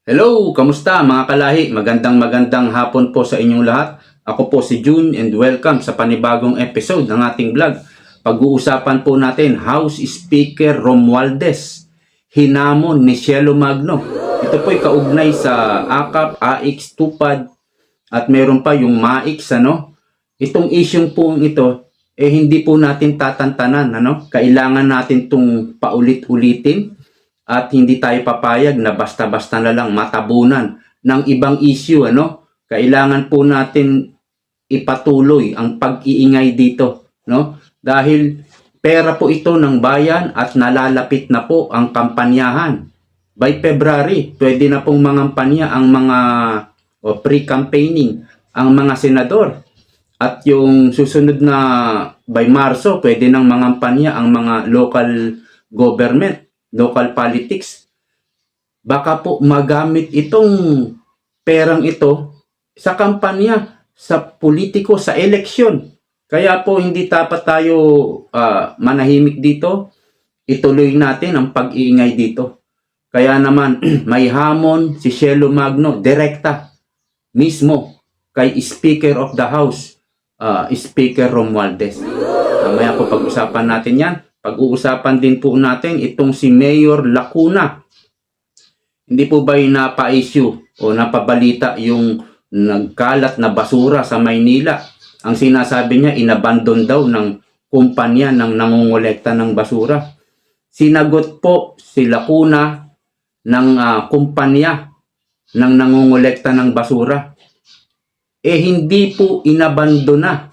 Hello, kamusta mga kalahi? Magandang hapon po sa inyong lahat. Ako po si June and welcome sa panibagong episode ng ating vlog. Pag-uusapan po natin House Speaker Romualdez, hinamon ni Cielo Magno. Ito po ay kaugnay sa AKAP, AX, TUPAD at meron pa yung MAIX. Itong issue po ito hindi po natin tatantanan. Kailangan natin itong paulit-ulitin. At hindi tayo papayag na basta-basta na lang matabunan ng ibang issue. Kailangan po natin ipatuloy ang pag-iingay dito. Dahil pera po ito ng bayan at nalalapit na po ang kampanyahan. By February, pwede na pong mangampanya ang mga pre-campaigning, ang mga senador. At yung susunod na by Marso, pwede nang mangampanya ang mga local government, local politics. Baka po magamit itong perang ito sa kampanya, sa politiko, sa eleksyon. Kaya po hindi dapat tayo manahimik dito. Ituloy natin ang pag-iingay dito. Kaya naman may hamon si Cielo Magno direkta mismo kay Speaker of the House, Speaker Romualdez. Mamaya po pag-usapan natin yan. Pag-uusapan din po natin itong si Mayor Lacuna. Hindi po ba yung napa-issue o napabalita yung nagkalat na basura sa Maynila? Ang sinasabi niya, inabandon daw ng kumpanya ng nangongolekta ng basura. Sinagot po si Lacuna ng kumpanya ng nangongolekta ng basura. Hindi po inabandona,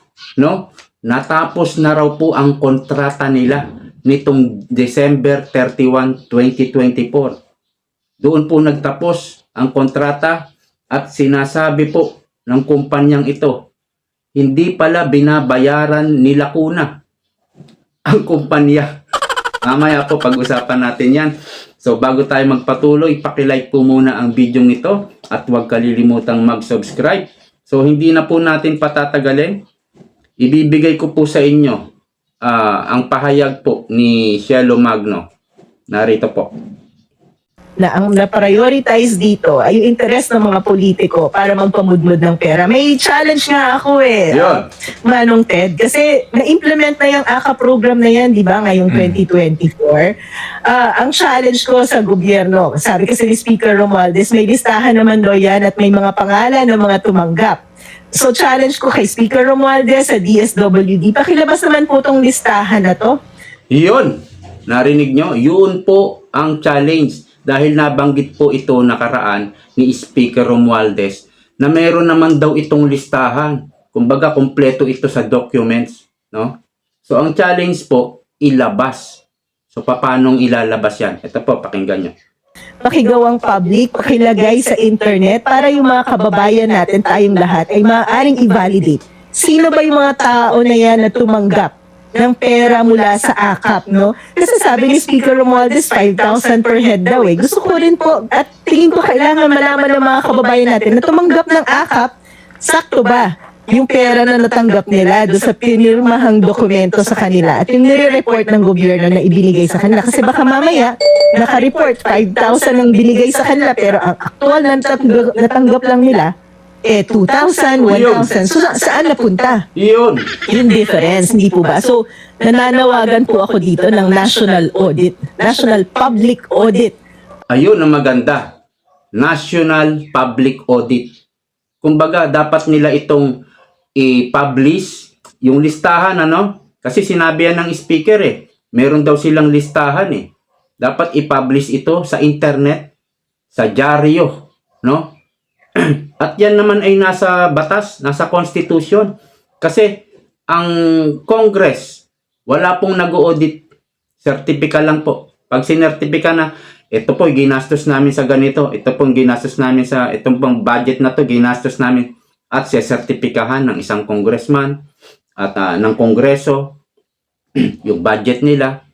Natapos na raw po ang kontrata nila nitong December 31, 2024. Doon po nagtapos ang kontrata at sinasabi po ng kumpanyang ito, hindi pala binabayaran ni Lacuna ang kumpanya. Mamaya po pag-usapan natin yan. So bago tayo magpatuloy, pakilike po muna ang video ito at huwag kalilimutang mag-subscribe. So hindi na po natin patatagalin. Ibibigay ko po sa inyo ang pahayag po ni Cielo Magno. Narito po. Na ang na-prioritize dito ay yung interest ng mga politiko para magpamudmud ng pera. May challenge nga ako Yun. Manong Ted, kasi na-implement na yung AKA program na yan, di ba, ngayong 2024. Ang challenge ko sa gobyerno, sabi kasi ni Speaker Romualdez, may listahan naman daw yan at may mga pangalan ng mga tumanggap. So challenge ko kay Speaker Romualdez sa DSWD, pakilabas naman po tong listahan na to. Yun. Narinig nyo? Yun po ang challenge. Dahil nabanggit po ito nakaraan ni Speaker Romualdez na meron naman daw itong listahan. Kumbaga, kompleto ito sa documents. So, ang challenge po, ilabas. So, paanong ilalabas yan? Ito po, pakinggan nyo. Pakigawang public, pakilagay sa internet para yung mga kababayan natin, tayong lahat, ay maaaring i-validate. Sino ba yung mga tao na yan na tumanggap ng pera mula sa AKAP, Kasi sabi ni Speaker Romualdez, 5,000 per head daw Gusto ko rin po, at tingin ko kailangan malaman ng mga kababayan natin na tumanggap ng AKAP, sakto ba yung pera na natanggap nila doon sa pinirmahang dokumento sa kanila at yung nire-report ng gobyerno na ibinigay sa kanila. Kasi baka mamaya, naka-report 5,000 ang binigay sa kanila pero ang aktual na natanggap lang nila, 2,000, 1,000. So, saan napunta? Yun. Yung difference, hindi po ba? So, nananawagan po ako dito ng National Audit, National Public Audit. Ayun ang maganda. National Public Audit. Kumbaga, dapat nila itong i-publish yung listahan, Kasi sinabi yan ng speaker Meron daw silang listahan Dapat i-publish ito sa internet, sa dyaryo, At yan naman ay nasa batas, nasa constitution. Kasi ang Congress, wala pong nag-audit. Sertipika lang po. Pag sinertipika na, ito po, ginastos namin sa ganito. Ito pong ginastos namin sa, itong pong budget na to, ginastos namin. At sisertipikahan ng isang congressman at ng kongreso, yung budget nila.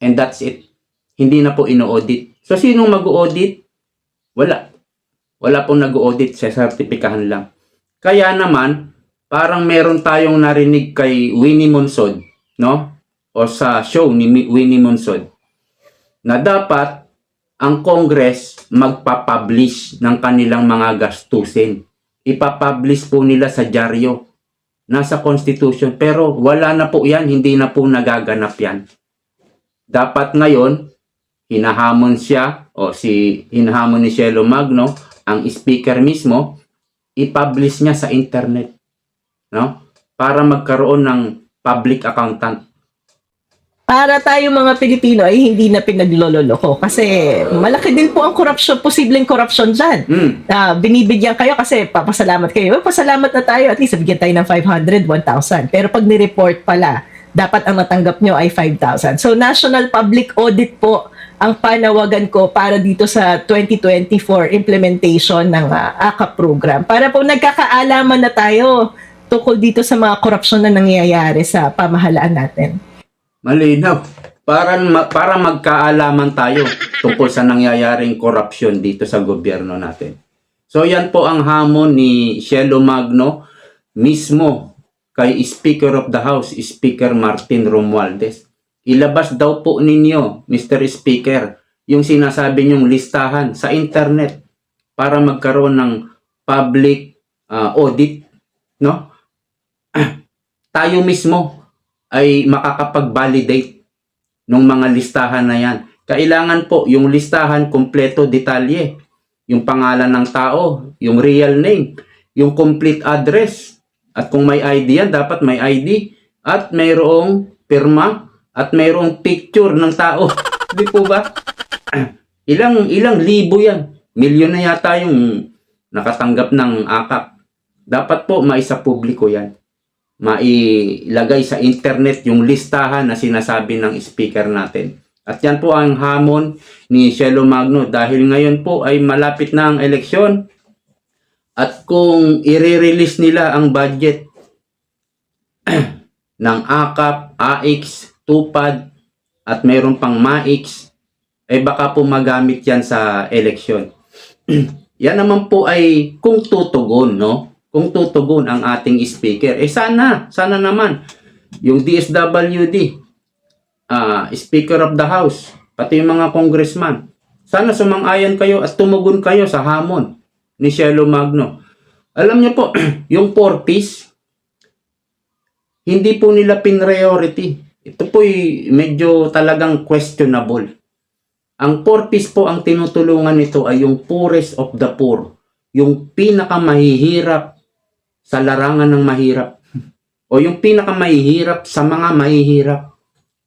And that's it. Hindi na po ino-audit. So, sinong mag-audit? Wala. Wala pong nag-audit, sa sertipikahan lang. Kaya naman, parang meron tayong narinig kay Winnie Monsod, O sa show ni Winnie Monsod, na dapat ang Congress magpapublish ng kanilang mga gastusin. Ipapublish po nila sa dyaryo. Nasa Constitution. Pero wala na po yan. Hindi na po nagaganap yan. Dapat ngayon, hinahamon siya hinahamon ni Cielo Magno, ang speaker mismo, i-publish niya sa internet, no? Para magkaroon ng public accountant. Para tayo mga Pilipino ay hindi na pinaglololoko kasi malaki din po ang corruption, posibleng corruption dyan. Binibigyan kayo kasi papasalamat kayo. Pasalamat na tayo, at least bigyan tayo ng 500, 1,000. Pero pag nireport pala, dapat ang matanggap nyo ay 5,000. So, National Public Audit po ang panawagan ko para dito sa 2024 implementation ng AKAP program. Para po nagkakaalaman na tayo tungkol dito sa mga korupsyon na nangyayari sa pamahalaan natin. Malinaw. Para magkaalaman tayo tungkol sa nangyayaring korupsyon dito sa gobyerno natin. So, yan po ang hamon ni Cielo Magno mismo kay Speaker of the House, Speaker Martin Romualdez. Ilabas daw po ninyo, Mr. Speaker, yung sinasabi nyong listahan sa internet para magkaroon ng public audit, no? Tayo mismo ay makakapag-validate ng mga listahan na yan. Kailangan po yung listahan kompleto, detalye, yung pangalan ng tao, yung real name, yung complete address. At kung may ID yan, dapat may ID at mayroong pirma at mayroong picture ng tao. Di po ba? Ilang libo yan. Milyon na yata yung nakatanggap ng AKAP. Dapat po maisa publiko yan. Mailagay sa internet yung listahan na sinasabi ng speaker natin. At yan po ang hamon ni Cielo Magno dahil ngayon po ay malapit na ang eleksyon. At kung i-release nila ang budget ng AKAP, AIX, TUPAD, at mayroon pang MAIX, ay baka po magamit yan sa eleksyon. Yan naman po ay kung tutugon, no? Kung tutugon ang ating speaker. Sana naman, yung DSWD, Speaker of the House, pati yung mga congressman, sana sumang-ayon kayo at tumugon kayo sa hamon ni Cielo Magno. Alam niyo po, yung 4-piece, hindi po nila priority. Ito po medyo talagang questionable. Ang 4-piece po, ang tinutulungan nito ay yung poorest of the poor. Yung pinakamahihirap sa larangan ng mahirap. O yung pinakamahihirap sa mga mahihirap.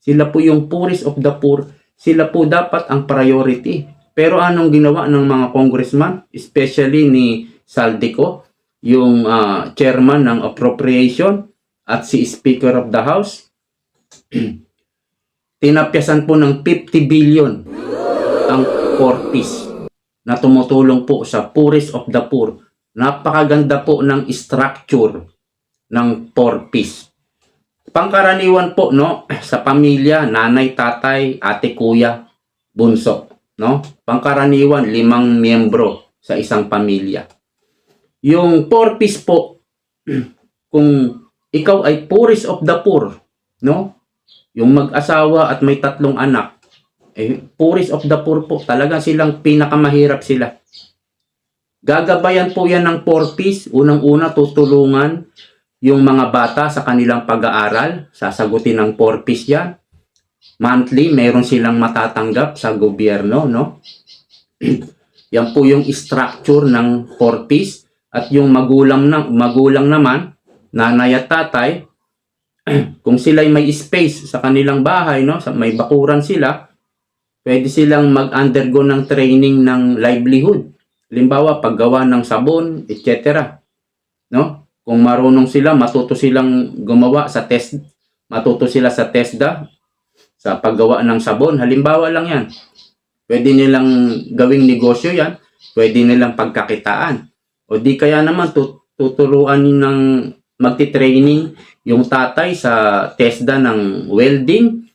Sila po yung poorest of the poor. Sila po dapat ang priority. Pero anong ginawa ng mga congressman, especially ni Saldico, yung chairman ng appropriation at si Speaker of the House, tinapyasan po ng 50 billion ang 4-piece na tumutulong po sa poorest of the poor. Napakaganda po ng structure ng 4-piece. Pangkaraniwan po, no, sa pamilya, nanay, tatay, ate, kuya, bunso. No? Pangkaraniwan, 5 miyembro sa isang pamilya. Yung 4-piece po, kung ikaw ay poorest of the poor, no? Yung mag-asawa at may 3 anak, poorest of the poor po, talaga silang pinakamahirap sila. Gagabayan po yan ng 4-piece. Unang-una, tutulungan yung mga bata sa kanilang pag-aaral. Sasagutin ng 4-piece yan. Monthly, meron silang matatanggap sa gobyerno, no? Yan po yung structure ng 4-piece. At yung magulang naman, nanay at tatay, kung sila'y may space sa kanilang bahay, no? May bakuran sila, pwede silang mag-undergo ng training ng livelihood. Halimbawa, paggawa ng sabon, etc. No? Kung marunong sila, matuto silang gumawa sa matuto sila sa TESDA, sa paggawa ng sabon. Halimbawa lang yan. Pwede nilang gawing negosyo yan. Pwede nilang pagkakitaan. O di kaya naman tuturuan ng magti-training yung tatay sa TESDA ng welding.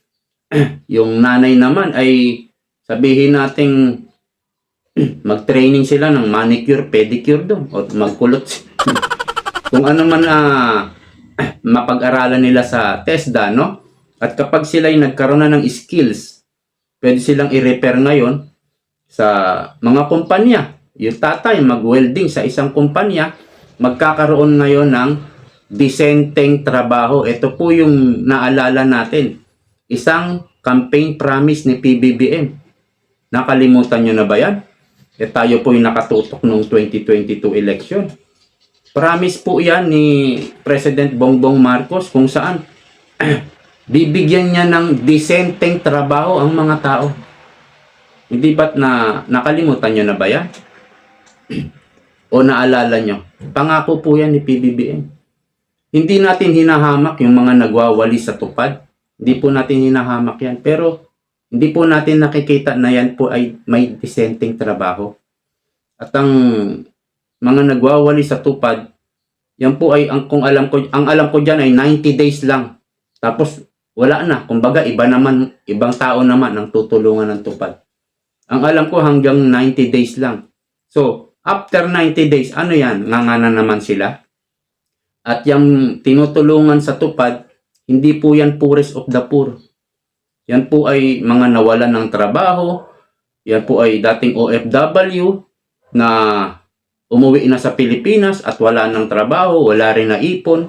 Yung nanay naman ay sabihin nating mag-training sila ng manicure, pedicure doon. O magkulot. Kung ano man mapag-aralan nila sa TESDA, no? At kapag sila ay nagkaroon na ng skills, pwede silang i-repair ngayon sa mga kumpanya. Yung tatay mag-welding sa isang kumpanya, magkakaroon ngayon ng disenteng trabaho. Ito po yung naalala natin. Isang campaign promise ni PBBM. Nakalimutan nyo na ba yan? Tayo po yung nakatutok noong 2022 election. Promise po yan ni President Bongbong Marcos kung saan bibigyan niya ng disenteng trabaho ang mga tao. Hindi ba't nakalimutan nyo na ba yan? O naalala nyo? Pangako po yan ni PBBM. Hindi natin hinahamak yung mga nagwawali sa tupad. Hindi po natin hinahamak yan. Pero hindi po natin nakikita na yan po ay may disenteng trabaho. At ang mga nagwawali sa tupad, yan po ay ang alam ko diyan ay 90 days lang. Tapos wala na. Kumbaga ibang tao naman ang tutulungan ng tupad. Ang alam ko hanggang 90 days lang. So, after 90 days, ano yan? Ngangana naman sila. At yung tinutulungan sa tupad, hindi po yan poorest of the poor. Yan po ay mga nawalan ng trabaho. Yan po ay dating OFW na umuwi na sa Pilipinas at wala ng trabaho, wala rin na ipon.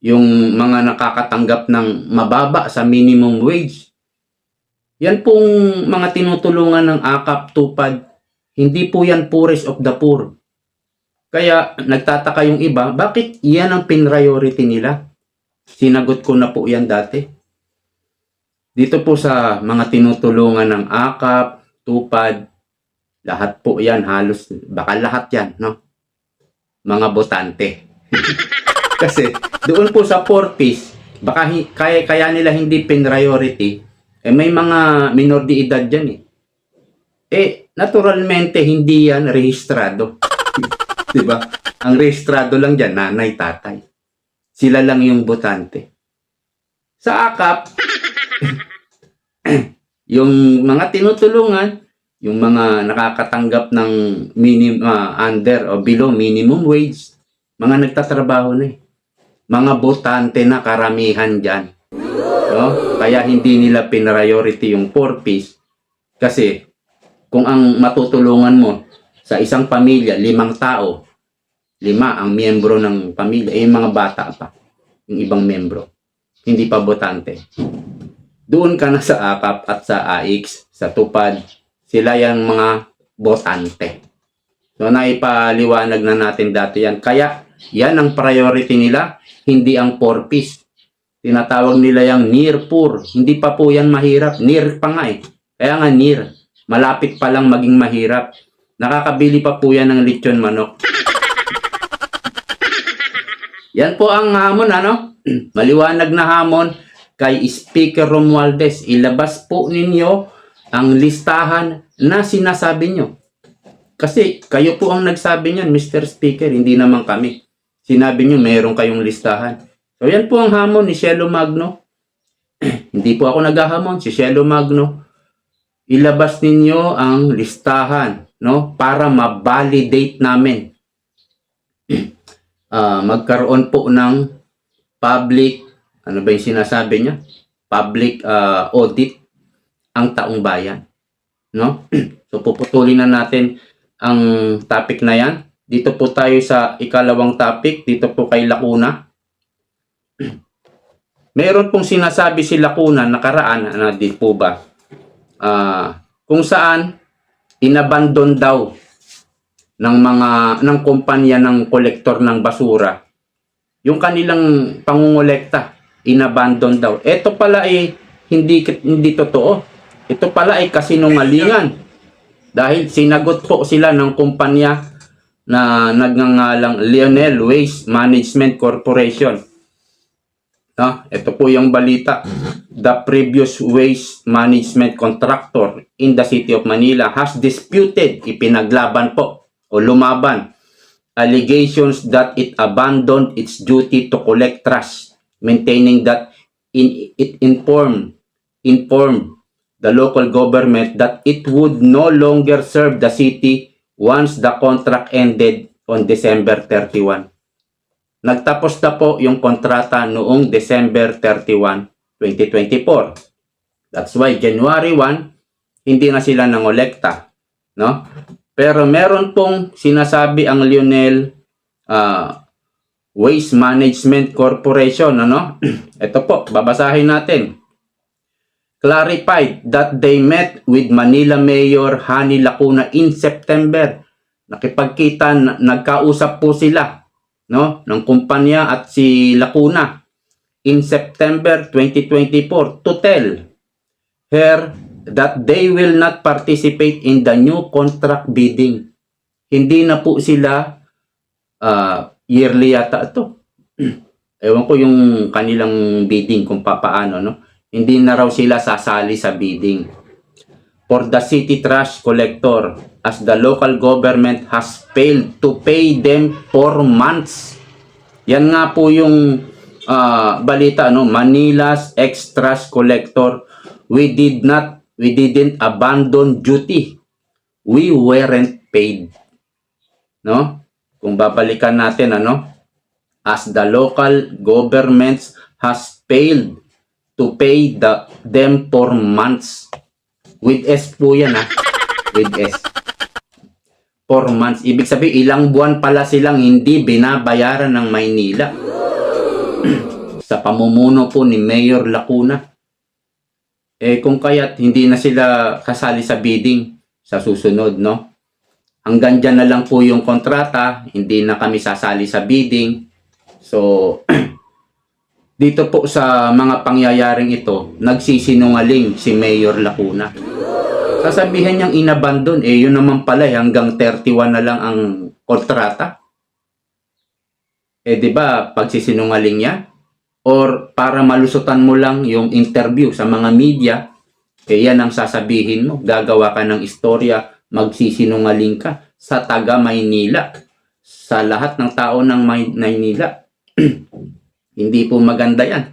Yung mga nakakatanggap ng mababa sa minimum wage. Yan pong mga tinutulungan ng AKAP tupad, hindi po yan poorest of the poor. Kaya nagtataka yung iba, bakit yan ang priority nila? Sinagot ko na po yan dati. Dito po sa mga tinutulungan ng AKAP, tupad, lahat po yan, halos, baka lahat yan, no? Mga botante. Kasi doon po sa 4Ps, baka kaya nila hindi priority, may mga minor de edad dyan naturalmente hindi yan rehistrado. Diba? Ang rehistrado lang dyan, nanay, tatay. Sila lang yung botante. Sa AKAP, yung mga tinutulungan, yung mga nakakatanggap ng under o below minimum wage, mga nagtatrabaho na Mga botante na karamihan dyan. No? Kaya hindi nila priority yung 4Ps. Kasi kung ang matutulungan mo sa isang pamilya, 5 tao, 5 ang miyembro ng pamilya, yung mga bata pa, yung ibang miyembro, hindi pa botante. Doon ka na sa AKAP at sa AX, sa tupad, sila yung mga botante. So naipaliwanag na natin dati yan. Kaya yan ang priority nila, hindi ang 4Ps. Tinatawag nila yung near poor. Hindi pa po yan mahirap. Near pa nga Kaya nga near. Malapit pa lang maging mahirap. Nakakabili pa po yan ng lechon manok. Yan po ang hamon, Maliwanag na hamon kay Speaker Romualdez. Ilabas po ninyo ang listahan na sinasabi nyo. Kasi kayo po ang nagsabi niyan, Mr. Speaker, hindi naman kami. Sinabi nyo, meron kayong listahan. So yan po ang hamon ni Cielo Magno. Hindi po ako naghahamon, si Cielo Magno. Ilabas ninyo ang listahan, para ma-validate namin. Magkaroon po ng public, ano ba yung sinasabi niya? Public audit ang taong bayan. So puputulin na natin ang topic na yan. Dito po tayo sa ikalawang topic, dito po kay Lacuna. Meron pong sinasabi si Lacuna nakaraan, di po ba? Kung saan inabandon daw ng kumpanya ng kolektor ng basura yung kanilang pangungolekta, inabandon daw. Ito pala ay hindi totoo. Ito pala ay kasinungalingan. Dahil sinagot po sila ng kumpanya na nagngangalang Lionel Waste Management Corporation. Ito po yung balita. The previous waste management contractor in the city of Manila has disputed, ipinaglaban po o lumaban, allegations that it abandoned its duty to collect trash, maintaining that it informed the local government that it would no longer serve the city once the contract ended on December 31. Nagtapos na po yung kontrata noong December 31, 2024. That's why January 1, hindi na sila nangolekta, no? Pero meron pong sinasabi ang Lionel Waste Management Corporation, ano? Ito po, babasahin natin. Clarified that they met with Manila Mayor Hani Lacuna in September. Nakipagkita, nagkausap po sila, no, ng kumpanya at si Lacuna in September 2024 to tell her that they will not participate in the new contract bidding. Hindi na po sila yearly yata ito. Ewan ko yung kanilang bidding kung papaano, no? Hindi na raw sila sasali sa bidding. For the city trash collector, as the local government has failed to pay them for months. Yan nga po yung balita, no? Manila's ex-trash collector, we didn't abandon duty. We weren't paid. No? Kung babalikan natin, ano? As the local governments has failed to pay them for months. With S po yan, ha? With S. 4 months. Ibig sabihin, ilang buwan pala silang hindi binabayaran ng Maynila. Sa pamumuno po ni Mayor Lacuna. Kung kaya't hindi na sila kasali sa bidding sa susunod, no? Hanggang dyan na lang po yung kontrata, hindi na kami sasali sa bidding. So, dito po sa mga pangyayaring ito, nagsisinungaling si Mayor Lacuna. Sasabihin niyang inabandon, yun naman pala, hanggang 31 na lang ang kontrata. Di ba, pagsisinungaling niya? Or para malusutan mo lang yung interview sa mga media, yan ang sasabihin mo, gagawa ka ng istorya, magsisinungaling ka sa taga Maynila, sa lahat ng tao ng Maynila. Hindi po maganda yan.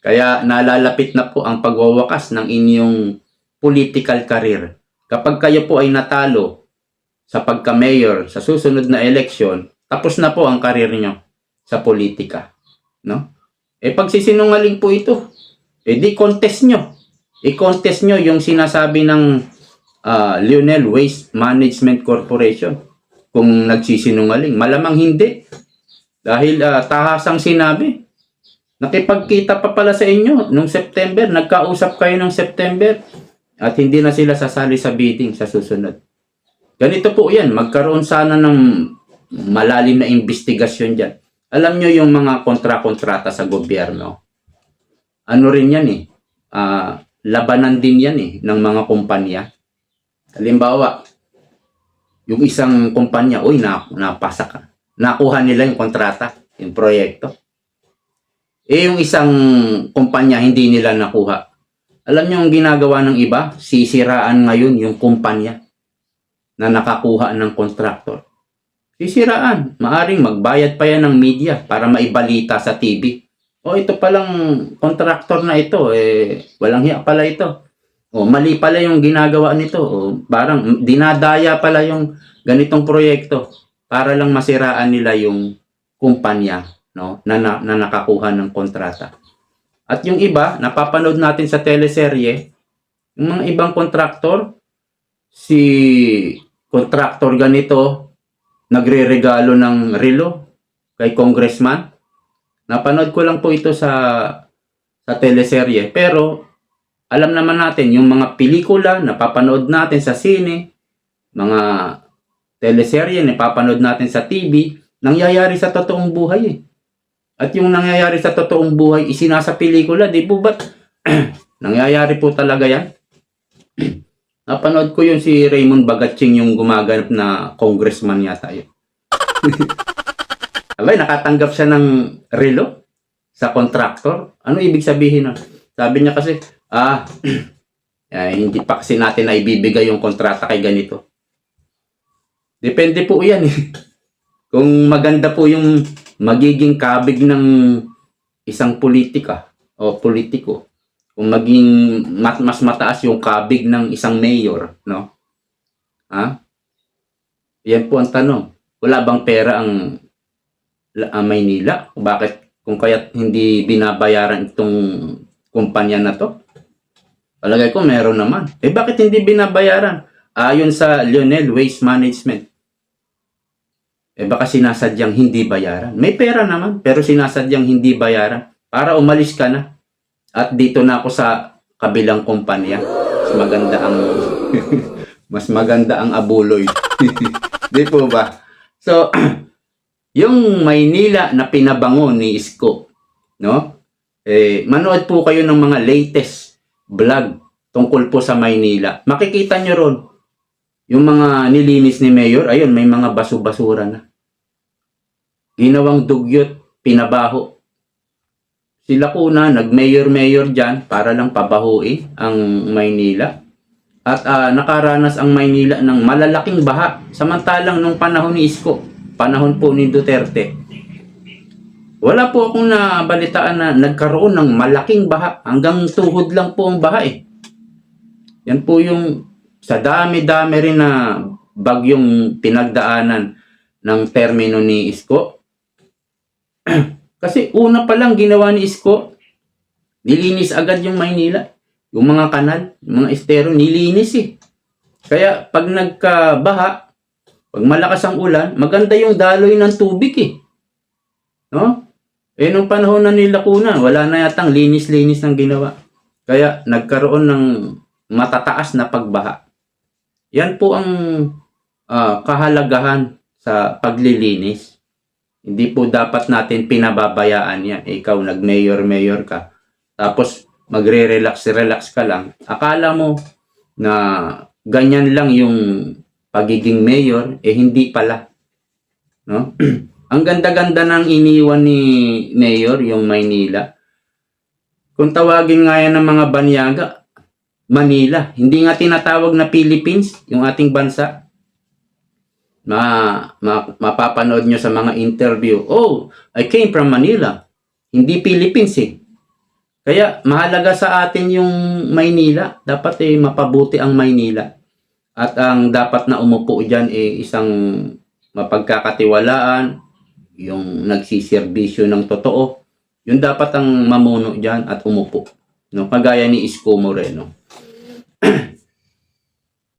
Kaya nalalapit na po ang pagwawakas ng inyong political career. Kapag kayo po ay natalo sa pagka-mayor sa susunod na eleksyon, tapos na po ang career nyo sa politika. No? Pagsisinungaling po ito, di contest nyo. I-contest nyo yung sinasabi ng Lionel Waste Management Corporation kung nagsisinungaling. Malamang hindi. Dahil tahasang sinabi. Nakipagkita pa pala sa inyo nung September. Nagkausap kayo ng September at hindi na sila sasali sa bidding sa susunod. Ganito po yan. Magkaroon sana ng malalim na investigasyon dyan. Alam nyo yung mga kontra-kontrata sa gobyerno. Ano rin yan labanan din yan ng mga kumpanya. Halimbawa, yung isang kumpanya, napasa ka. Nakuha nila yung kontrata, yung proyekto. Yung isang kumpanya, hindi nila nakuha. Alam nyo yung ginagawa ng iba? Sisiraan ngayon yung kumpanya na nakakuha ng kontraktor. Sisiraan. Maaring magbayad pa yan ng media para maibalita sa TV. Ito palang kontraktor na ito, walang hiya pala ito. Mali pala yung ginagawa nito. Parang dinadaya pala yung ganitong proyekto para lang masiraan nila yung kumpanya, no, na nakakuha ng kontrata. At yung iba, napapanood natin sa teleserye, yung mga ibang kontraktor, si kontraktor ganito, nagre-regalo ng relo kay congressman. Napanood ko lang po ito sa teleserye. Pero, alam naman natin, yung mga pelikula, napapanood natin sa sine, mga teleserye, napapanood natin sa TV, nangyayari sa totoong buhay At yung nangyayari sa totoong buhay, isinasa pelikula, di po ba? Nangyayari po talaga yan. Napanood ko yun si Raymond Bagatsing yung gumaganap na congressman yata yun. Abay, nakatanggap siya ng relo sa contractor. Ano ibig sabihin nun? Sabi niya kasi, hindi pa kasi natin na ibibigay yung kontrata kay ganito. Depende po yan Kung maganda po yung magiging kabig ng isang politika o politiko, kung maging mas mataas yung kabig ng isang mayor, no? Yan po ang tanong. Wala bang pera ang Maynila? Bakit kung kaya't hindi binabayaran itong kumpanya na to? Palagay ko meron naman. Bakit hindi binabayaran? Ayon sa Lionel Waste Management. Baka sinasadyang hindi bayaran. May pera naman, pero sinasadyang hindi bayaran. Para umalis ka na. At dito na ako sa kabilang kumpanya. Mas maganda ang mas maganda ang abuloy. Di po ba? So, yung Maynila na pinabango ni Isko, no? Manood po kayo ng mga latest vlog tungkol po sa Maynila. Makikita nyo ron yung mga nilinis ni Mayor. Ayun, may mga basu-basura na. Ginawang dugyot, pinabaho. Sila kuna, nag-mayor-mayor dyan para lang pabahuin ang Maynila. At nakaranas ang Maynila ng malalaking baha. Samantalang nung panahon ni Isko, panahon po ni Duterte, wala po akong nabalitaan na nagkaroon ng malaking baha. Hanggang tuhod lang po ang baha eh. Yan po yung sa dami-dami rin na bagyong pinagdaanan ng termino ni Isko. Kasi una pa lang ginawa ni Isko, nilinis agad yung Maynila. Yung mga kanal, yung mga estero, nilinis eh. Kaya pag nagkabaha, pag malakas ang ulan, maganda yung daloy ng tubig eh. No? Nung panahon na nila kuna, wala na yatang linis-linis ng ginawa. Kaya nagkaroon ng matataas na pagbaha. Yan po ang kahalagahan sa paglilinis. Hindi po dapat natin pinababayaan yan. Ikaw, nag-mayor-mayor ka. Tapos, magre-relax ka lang. Akala mo na ganyan lang yung pagiging mayor, hindi pala. No? Ang ganda-ganda ng iniwan ni Mayor, yung Maynila. Kung tawagin nga yan ng mga banyaga, Manila. Hindi nga tinatawag na Philippines, yung ating bansa. Mapapanood nyo sa mga interview. Oh, I came from Manila. Hindi Philippines eh. Kaya mahalaga sa atin yung Maynila. Dapat mapabuti ang Maynila. At ang dapat na umupo dyan isang mapagkakatiwalaan, yung nagsiservisyo ng totoo. Yung dapat ang mamuno dyan at umupo. No? Kagaya ni Isko Moreno.